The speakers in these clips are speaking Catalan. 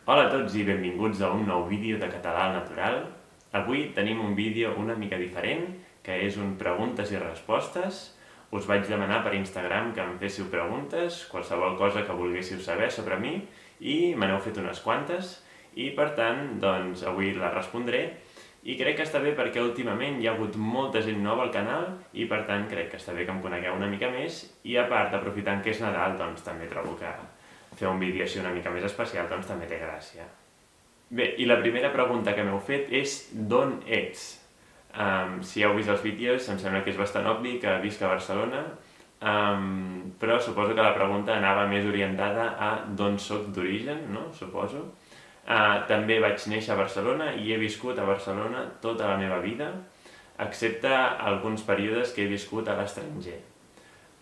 Hola a tots i benvinguts a un nou vídeo de Català al Natural. Avui tenim un vídeo una mica diferent, que és un preguntes i respostes. Us vaig demanar per Instagram que em féssiu preguntes, qualsevol cosa que volguéssiu saber sobre mi, i me n'heu fet unes quantes, i per tant, doncs, avui les respondré. I crec que està bé perquè últimament hi ha hagut molta gent nova al canal i per tant crec que està bé que em conegueu una mica més i a part, aprofitant que és Nadal, doncs també trobo que fer un vídeo així una mica més especial doncs també té gràcia. Bé, i la primera pregunta que m'heu fet és d'on ets? Si heu vist els vídeos em sembla que és bastant obvi que visc a Barcelona, però suposo que la pregunta anava més orientada a d'on soc d'origen, no? Suposo. També vaig néixer a Barcelona i he viscut a Barcelona tota la meva vida, excepte alguns períodes que he viscut a l'estranger.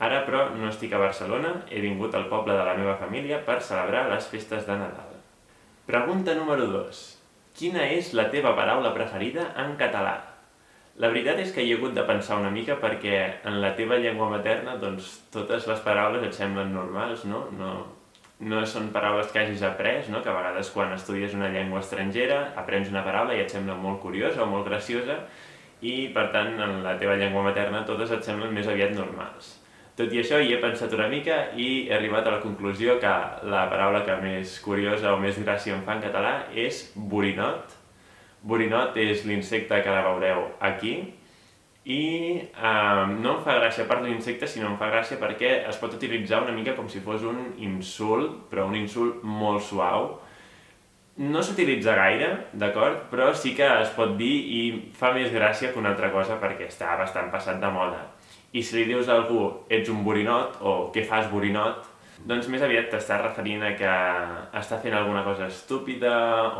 Ara, però, no estic a Barcelona, he vingut al poble de la meva família per celebrar les festes de Nadal. Pregunta número 2. Quina és la teva paraula preferida en català? La veritat és que hi he hagut de pensar una mica perquè en la teva llengua materna doncs, totes les paraules et semblen normals, no? No són paraules que hagis après, no? Que a vegades quan estudies una llengua estrangera aprens una paraula i et sembla molt curiosa o molt graciosa i per tant en la teva llengua materna totes et semblen més aviat normals. Tot i això, hi he pensat una mica i he arribat a la conclusió que la paraula que més curiosa o més gràcia em fa en català és borinot. Borinot és l'insecte que la veureu aquí i no em fa gràcia per l'insecte, sinó em fa gràcia perquè es pot utilitzar una mica com si fos un insult, però un insult molt suau. No s'utilitza gaire, d'acord? Però sí que es pot dir i fa més gràcia que una altra cosa perquè està bastant passat de moda. I si li dius a algú ets un borinot o què fas borinot, doncs més aviat t'estàs referint a que està fent alguna cosa estúpida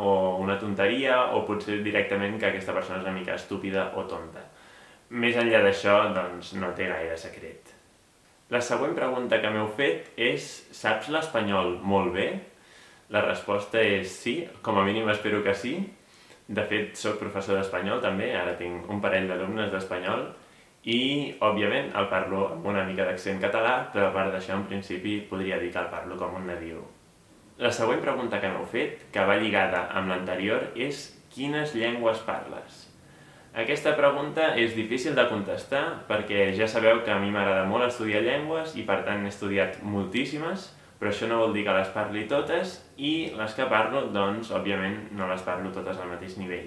o una tonteria o potser directament que aquesta persona és una mica estúpida o tonta. Més enllà d'això, doncs no té gaire secret. La següent pregunta que m'heu fet és saps l'espanyol molt bé? La resposta és sí, com a mínim espero que sí. De fet, soc professor d'espanyol també, ara tinc un parell d'alumnes d'espanyol i, òbviament, el parlo amb una mica d'accent català, però a part d'això, en principi, podria dir que el parlo com un nadiu. La següent pregunta que m'heu fet, que va lligada amb l'anterior, és quines llengües parles? Aquesta pregunta és difícil de contestar perquè ja sabeu que a mi m'agrada molt estudiar llengües i per tant he estudiat moltíssimes, però això no vol dir que les parli totes i les que parlo, doncs, òbviament, no les parlo totes al mateix nivell.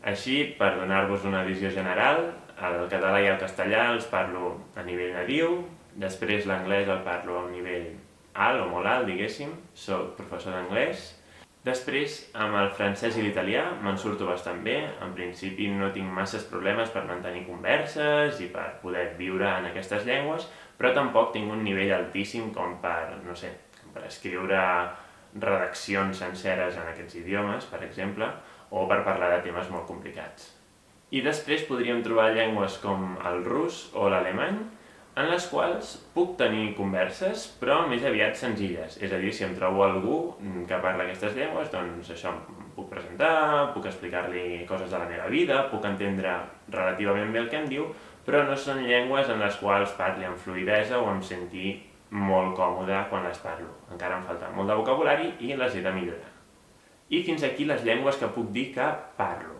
Així, per donar-vos una visió general, el català i el castellà els parlo a nivell nadiu, després l'anglès el parlo a un nivell alt o molt alt, diguéssim, soc professor d'anglès. Després, amb el francès i l'italià me'n surto bastant bé, en principi no tinc masses problemes per mantenir converses i per poder viure en aquestes llengües, però tampoc tinc un nivell altíssim com per, no sé, per escriure redaccions senceres en aquests idiomes, per exemple, o per parlar de temes molt complicats. I després podríem trobar llengües com el rus o l'alemany, en les quals puc tenir converses, però més aviat senzilles. És a dir, si em trobo algú que parla aquestes llengües, doncs això em puc presentar, puc explicar-li coses de la meva vida, puc entendre relativament bé el que em diu, però no són llengües en les quals parli amb fluïdesa o em senti molt còmode quan les parlo. Encara em falta molt de vocabulari i les he de millorar. I fins aquí les llengües que puc dir que parlo.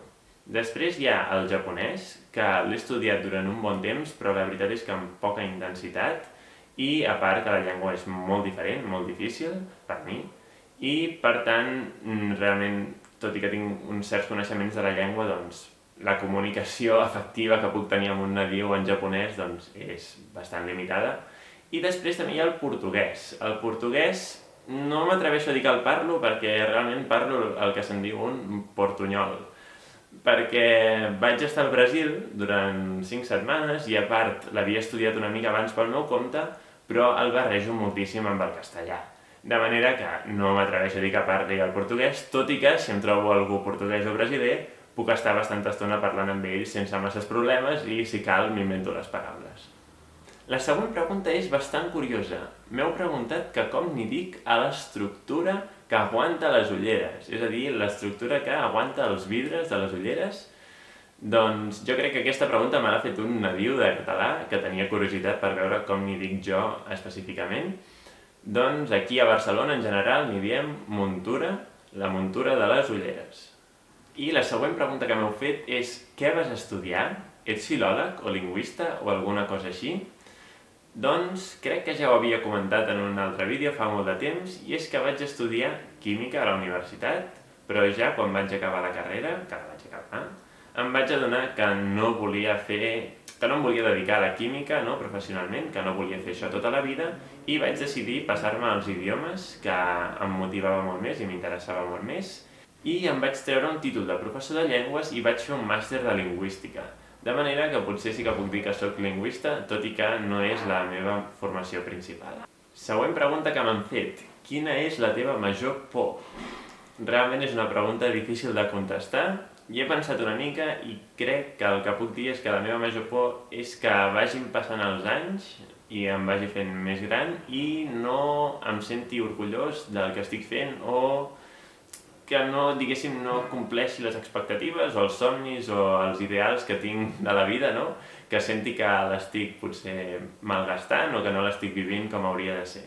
Després hi ha el japonès, que l'he estudiat durant un bon temps, però la veritat és que amb poca intensitat, i a part que la llengua és molt diferent, molt difícil, per mi, i per tant, realment, tot i que tinc uns certs coneixements de la llengua, doncs la comunicació efectiva que puc tenir amb un nadiu en japonès doncs, és bastant limitada. I després també hi ha el portuguès. El portuguès no m'atreveixo a dir que el parlo perquè realment parlo el que se'n diu un portunyol. Perquè vaig estar al Brasil durant 5 setmanes i a part l'havia estudiat una mica abans pel meu compte, però el barrejo moltíssim amb el castellà. De manera que no m'atreveixo a dir que parli el portuguès, tot i que si em trobo algú portuguès o brasiler puc estar bastanta estona parlant amb ells sense masses problemes i si cal m'invento les paraules. La següent pregunta és bastant curiosa. M'heu preguntat que com n'hi dic a l'estructura que aguanta les ulleres, és a dir, l'estructura que aguanta els vidres de les ulleres. Doncs jo crec que aquesta pregunta me l'ha fet un nadiu de català que tenia curiositat per veure com n'hi dic jo específicament. Doncs aquí a Barcelona en general n'hi diem muntura, la muntura de les ulleres. I la següent pregunta que m'heu fet és: què vas estudiar? Ets filòleg o lingüista o alguna cosa així? Doncs crec que ja ho havia comentat en un altre vídeo fa molt de temps, i és que vaig estudiar química a la universitat, però ja quan vaig acabar la carrera, que la vaig acabar, em vaig adonar que no em volia dedicar a la química professionalment, que no volia fer això tota la vida, i vaig decidir passar-me als idiomes, que em motivava molt més i m'interessava molt més, i em vaig treure un títol de professor de llengües i vaig fer un màster de lingüística. De manera que potser sí que puc dir que sóc lingüista, tot i que no és la meva formació principal. Següent pregunta que m'han fet: quina és la teva major por? Realment és una pregunta difícil de contestar. Hi he pensat una mica i crec que el que puc dir és que la meva major por és que vagin passant els anys i em vagi fent més gran i no em senti orgullós del que estic fent, o que no compleixi les expectatives o els somnis o els ideals que tinc de la vida, que senti que l'estic potser malgastant o que no l'estic vivint com hauria de ser.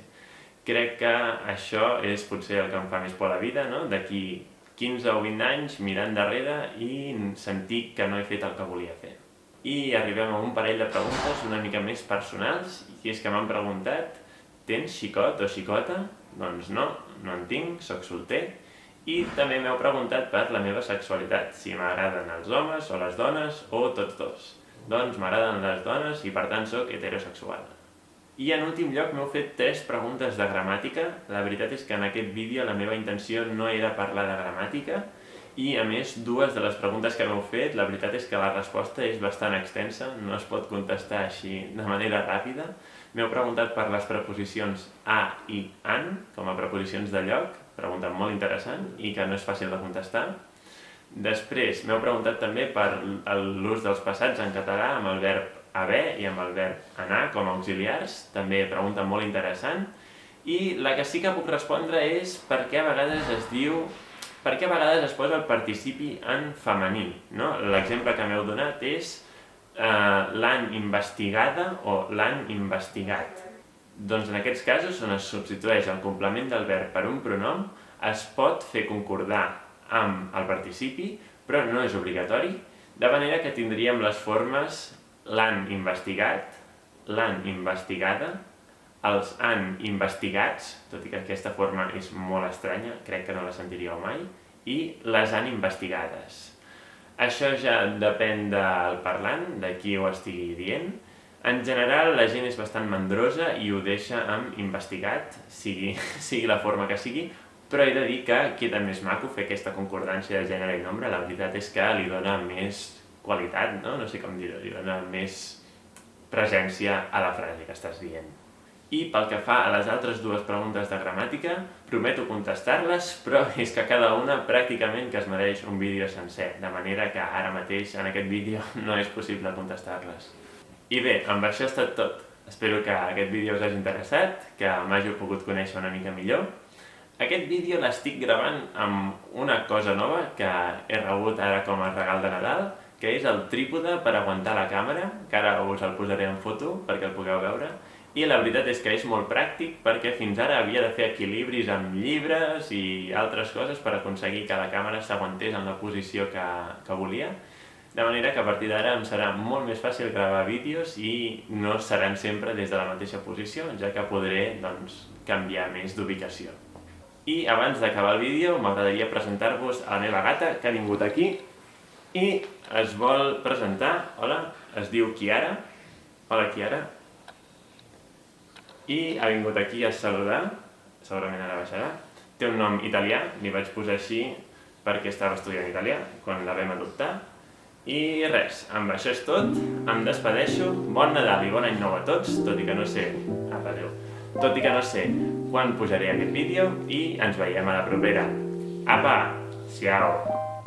Crec que això és potser el que em fa més por a la vida, d'aquí 15 o 20 anys mirar endarrere i sentir que no he fet el que volia fer. I arribem a un parell de preguntes una mica més personals, i és que m'han preguntat: tens xicot o xicota? Doncs no en tinc, soc solter. I també m'heu preguntat per la meva sexualitat, si m'agraden els homes o les dones o tots dos. Doncs m'agraden les dones i per tant soc heterosexual. I en últim lloc m'heu fet 3 preguntes de gramàtica. La veritat és que en aquest vídeo la meva intenció no era parlar de gramàtica, i a més 2 de les preguntes que m'heu fet, la veritat és que la resposta és bastant extensa, no es pot contestar així de manera ràpida. M'heu preguntat per les preposicions a i an, com a preposicions de lloc, pregunta molt interessant i que no és fàcil de contestar. Després m'heu preguntat també per l'ús dels passats en català amb el verb haver i amb el verb anar com a auxiliars, també pregunta molt interessant. I la que sí que puc respondre és per què a vegades es posa el participi en femení. L'exemple que m'heu donat és l'han investigada o l'han investigat. Doncs en aquests casos, on es substitueix el complement del verb per un pronom, es pot fer concordar amb el participi, però no és obligatori, de manera que tindríem les formes l'han investigat, l'han investigada, els han investigats, tot i que aquesta forma és molt estranya, crec que no la sentiríeu mai, i les han investigades. Això ja depèn del parlant, de qui ho estigui dient. En general, la gent és bastant mandrosa i ho deixa amb investigat, sigui la forma que sigui, però he de dir que queda més maco fer aquesta concordància de gènere i nombre. La veritat és que li dona més qualitat, no sé com dir-ho, li dona més presència a la frase que estàs dient. I pel que fa a les altres 2 preguntes de gramàtica, prometo contestar-les, però és que cada una pràcticament que es mereix un vídeo sencer, de manera que ara mateix en aquest vídeo no és possible contestar-les. I bé, amb això ha estat tot. Espero que aquest vídeo us hagi interessat, que m'hagi pogut conèixer una mica millor. Aquest vídeo l'estic gravant amb una cosa nova que he rebut ara com a regal de Nadal, que és el trípode per aguantar la càmera, que ara us el posaré en foto perquè el pugueu veure. I la veritat és que és molt pràctic perquè fins ara havia de fer equilibris amb llibres i altres coses per aconseguir que la càmera s'aguantés en la posició que volia. De manera que a partir d'ara em serà molt més fàcil gravar vídeos i no seran sempre des de la mateixa posició, ja que podré canviar més d'ubicació. I abans d'acabar el vídeo m'agradaria presentar-vos a la meva gata, que ha vingut aquí i es vol presentar. Hola, es diu Chiara. Hola, Chiara. I ha vingut aquí a saludar, segurament ara baixarà. Té un nom italià, li vaig posar així perquè estava estudiant italià quan la vam adoptar. I res, amb això és tot, em despedeixo, bon Nadal i bon any nou a tots, tot i que no sé quan pujaré aquest vídeo, i ens veiem a la propera. Apa! Ciao!